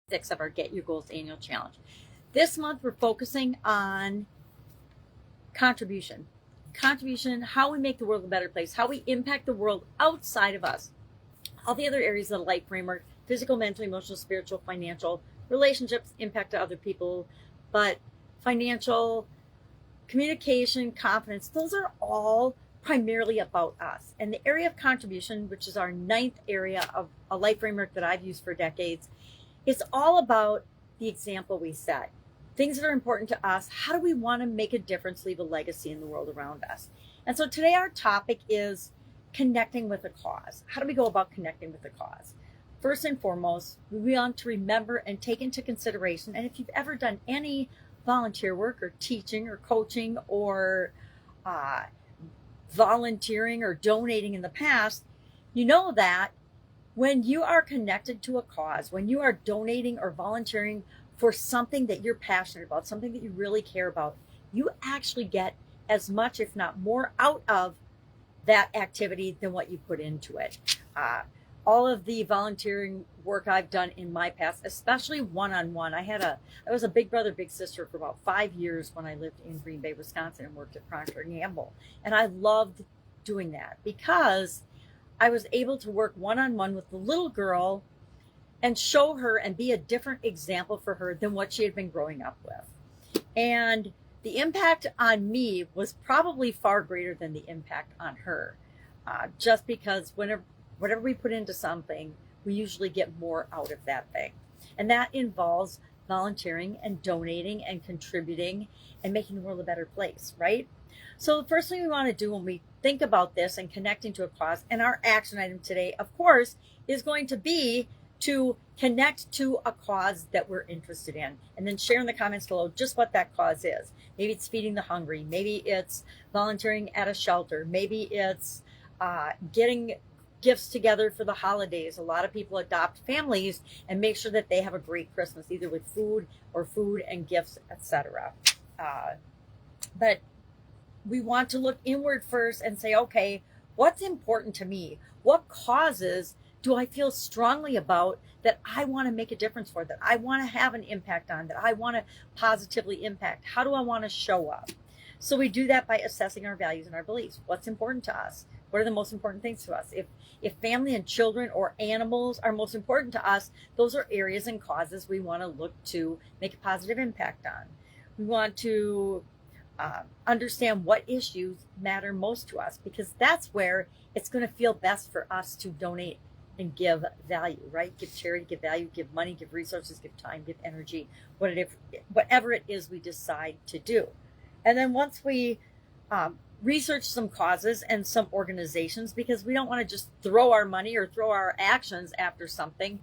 6 of our Get Your Goals annual challenge. This month, we're focusing on contribution. Contribution, how we make the world a better place, how we impact the world outside of us. All the other areas of the life framework: physical, mental, emotional, spiritual, financial, relationships, impact to other people, but financial, communication, confidence, those are all primarily about us. And the area of contribution, which is our 9th area of a life framework that I've used for decades, it's all about the example we set. Things that are important to us. How do we want to make a difference, leave a legacy in the world around us? And so today our topic is connecting with a cause. How do we go about connecting with a cause? First and foremost, we want to remember and take into consideration, and if you've ever done any volunteer work or teaching or coaching or volunteering or donating in the past, you know that when you are connected to a cause, when you are donating or volunteering for something that you're passionate about, something that you really care about, you actually get as much, if not more, out of that activity than what you put into it. All of the volunteering work I've done in my past, especially one-on-one. I was a big brother, big sister for about 5 years when I lived in Green Bay, Wisconsin, and worked at Procter & Gamble. And I loved doing that because I was able to work one-on-one with the little girl and show her and be a different example for her than what she had been growing up with. And the impact on me was probably far greater than the impact on her, just because whatever we put into something, we usually get more out of that thing. And that involves volunteering and donating and contributing and making the world a better place, right? So the first thing we want to do when we think about this and connecting to a cause, and our action item today, of course, is going to be to connect to a cause that we're interested in, and then share in the comments below just what that cause is. Maybe it's feeding the hungry. Maybe it's volunteering at a shelter. Maybe it's getting gifts together for the holidays. A lot of people adopt families and make sure that they have a great Christmas, either with food and gifts, etc. But we want to look inward first and say, okay, what's important to me? What causes do I feel strongly about that I want to make a difference for, that I want to have an impact on, that I want to positively impact? How do I want to show up? So we do that by assessing our values and our beliefs. What's important to us? What are the most important things to us? If family and children or animals are most important to us, those are areas and causes we want to look to make a positive impact on. We want to understand what issues matter most to us, because that's where it's going to feel best for us to donate and give value, right? Give charity, give value, give money, give resources, give time, give energy, whatever it is we decide to do. And then once we research some causes and some organizations, because we don't want to just throw our money or throw our actions after something.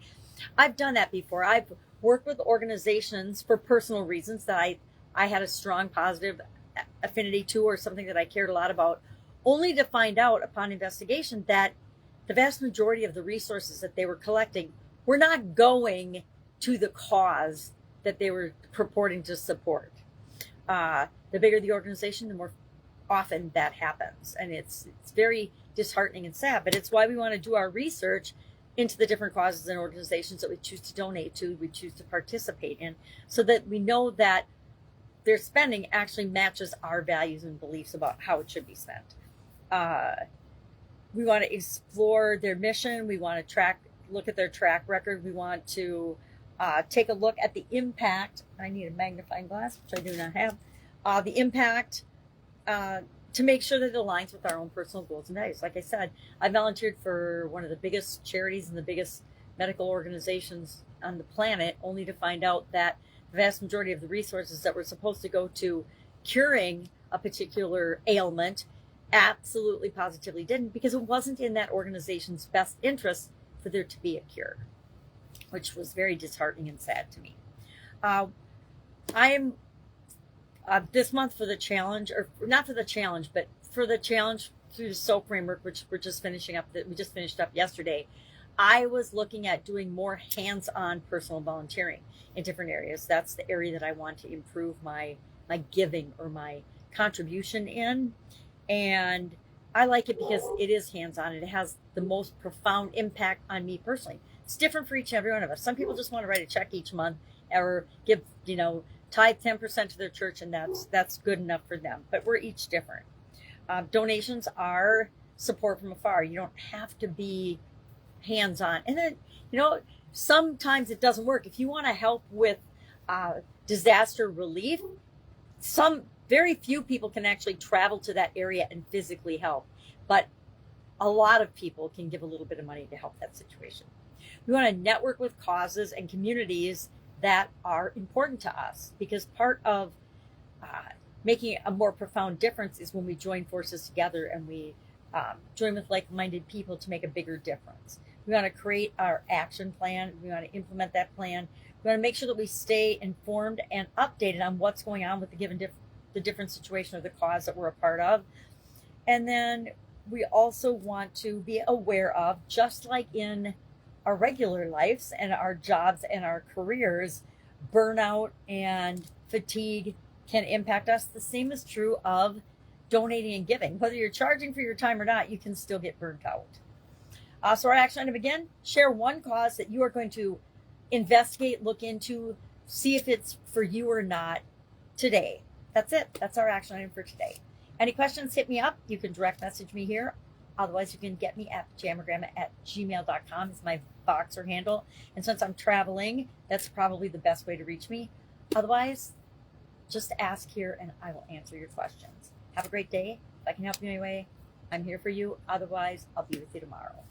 I've done that before. I've worked with organizations for personal reasons that I had a strong positive affinity to, or something that I cared a lot about, only to find out upon investigation that the vast majority of the resources that they were collecting were not going to the cause that they were purporting to support. The bigger the organization, the more often that happens. And it's very disheartening and sad, but it's why we want to do our research into the different causes and organizations that we choose to donate to, we choose to participate in, so that we know that their spending actually matches our values and beliefs about how it should be spent. We want to explore their mission. We want to look at their track record. We want to take a look at the impact. I need a magnifying glass, which I do not have. The impact to make sure that it aligns with our own personal goals and values. Like I said, I volunteered for one of the biggest charities and the biggest medical organizations on the planet, only to find out that the vast majority of the resources that were supposed to go to curing a particular ailment absolutely positively didn't, because it wasn't in that organization's best interest for there to be a cure, which was very disheartening and sad to me. I'm this month for the challenge, or not for the challenge, but for the challenge through the SOAP framework, which we're just finishing up, that we just finished up yesterday. I was looking at doing more hands-on personal volunteering in different areas. That's the area that I want to improve my giving or my contribution in. And I like it because it is hands-on. It has the most profound impact on me personally. It's different for each and every one of us. Some people just want to write a check each month or give, tithe 10% to their church, and that's good enough for them. But we're each different. Donations are support from afar. You don't have to be hands-on. And then, sometimes it doesn't work. If you want to help with disaster relief, very few people can actually travel to that area and physically help. But a lot of people can give a little bit of money to help that situation. We want to network with causes and communities that are important to us, because part of making a more profound difference is when we join forces together and we join with like-minded people to make a bigger difference. We want to create our action plan. We want to implement that plan. We want to make sure that we stay informed and updated on what's going on with the different situation or the cause that we're a part of. And then we also want to be aware of, just like in our regular lives and our jobs and our careers, burnout and fatigue can impact us. The same is true of donating and giving. Whether you're charging for your time or not, you can still get burnt out. So our action item again, share one cause that you are going to investigate, look into, see if it's for you or not today. That's it. That's our action item for today. Any questions, hit me up. You can direct message me here. Otherwise, you can get me at jammergrandma@gmail.com is my Voxer handle. And since I'm traveling, that's probably the best way to reach me. Otherwise, just ask here and I will answer your questions. Have a great day. If I can help you in any way, I'm here for you. Otherwise, I'll be with you tomorrow.